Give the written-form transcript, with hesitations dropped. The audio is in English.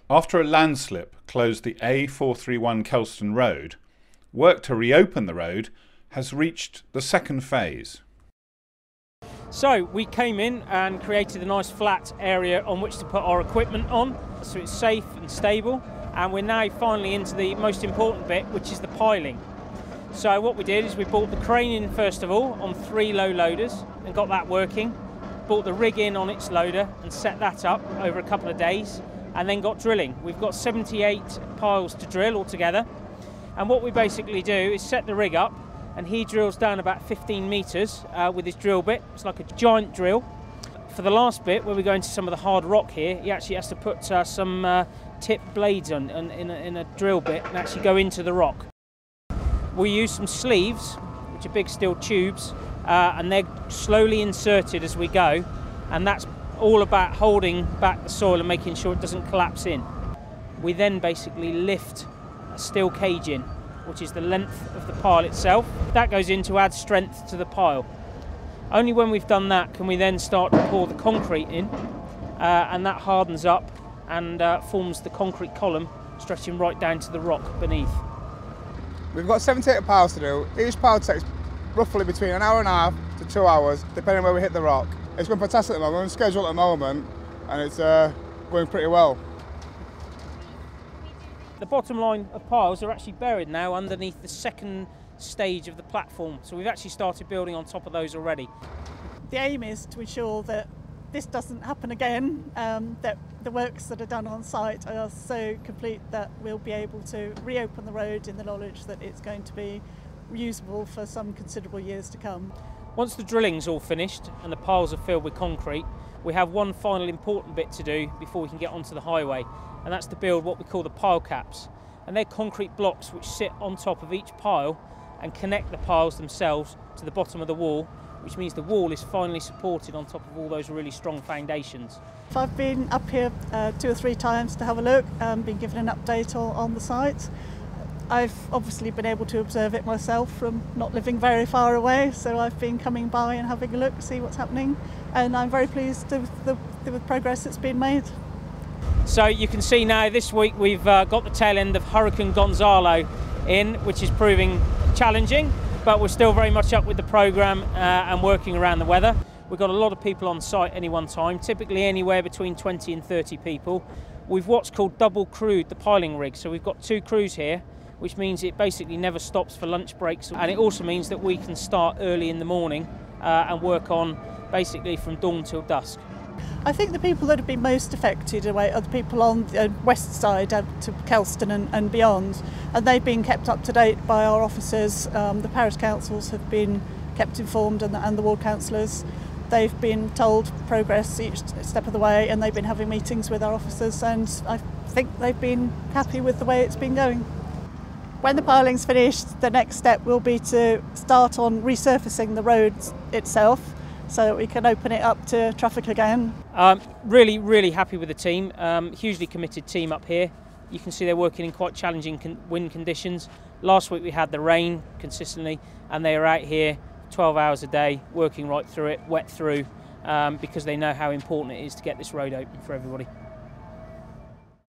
After a landslip closed the A431 Kelston Road, work to reopen the road has reached the second phase. So we came in and created a nice flat area on which to put our equipment on, so it's safe and stable, and we're now finally into the most important bit, which is the piling. So what we did is we brought the crane in first of all on 3 low loaders and got that working, brought the rig in on its loader and set that up over a couple of days, and then got drilling. We've got 78 piles to drill altogether, and what we basically do is set the rig up, and he drills down about 15 metres with his drill bit. It's like a giant drill. For the last bit, where we go into some of the hard rock here, he actually has to put some tip blades on in a drill bit and actually go into the rock. We use some sleeves, which are big steel tubes, and they're slowly inserted as we go, and that's all about holding back the soil and making sure it doesn't collapse in. We then basically lift a steel cage in, which is the length of the pile itself. That goes in to add strength to the pile. Only when we've done that can we then start to pour the concrete in, and that hardens up and forms the concrete column, stretching right down to the rock beneath. We've got 78 piles to do. Each pile takes roughly between an hour and a half to 2 hours, depending on where we hit the rock. It's going fantastic at the moment. We're on schedule at the moment, and it's going pretty well. The bottom line of piles are actually buried now underneath the second stage of the platform, so we've actually started building on top of those already. The aim is to ensure that this doesn't happen again, that the works that are done on site are so complete that we'll be able to reopen the road in the knowledge that it's going to be usable for some considerable years to come. Once the drilling's all finished and the piles are filled with concrete, we have one final important bit to do before we can get onto the highway, and that's to build what we call the pile caps. And they're concrete blocks which sit on top of each pile and connect the piles themselves to the bottom of the wall, which means the wall is finally supported on top of all those really strong foundations. I've been up here 2 or 3 times to have a look, been given an update on the site. I've obviously been able to observe it myself from not living very far away, so I've been coming by and having a look, see what's happening, and I'm very pleased with the progress that's been made. So you can see now this week we've got the tail end of Hurricane Gonzalo in, which is proving challenging, but we're still very much up with the programme and working around the weather. We've got a lot of people on site any one time, typically anywhere between 20 and 30 people. We've what's called double crewed the piling rig, so we've got 2 crews here, which means it basically never stops for lunch breaks, and it also means that we can start early in the morning and work on basically from dawn till dusk. I think the people that have been most affected are the people on the west side to Kelston and beyond, and they've been kept up to date by our officers. The parish councils have been kept informed, and the ward councillors. They've been told progress each step of the way, and they've been having meetings with our officers, and I think they've been happy with the way it's been going. When the piling's finished, the next step will be to start on resurfacing the road itself so that we can open it up to traffic again. Really happy with the team, hugely committed team up here. You can see they're working in quite challenging wind conditions. Last week we had the rain consistently, and they are out here 12 hours a day working right through it, wet through, because they know how important it is to get this road open for everybody.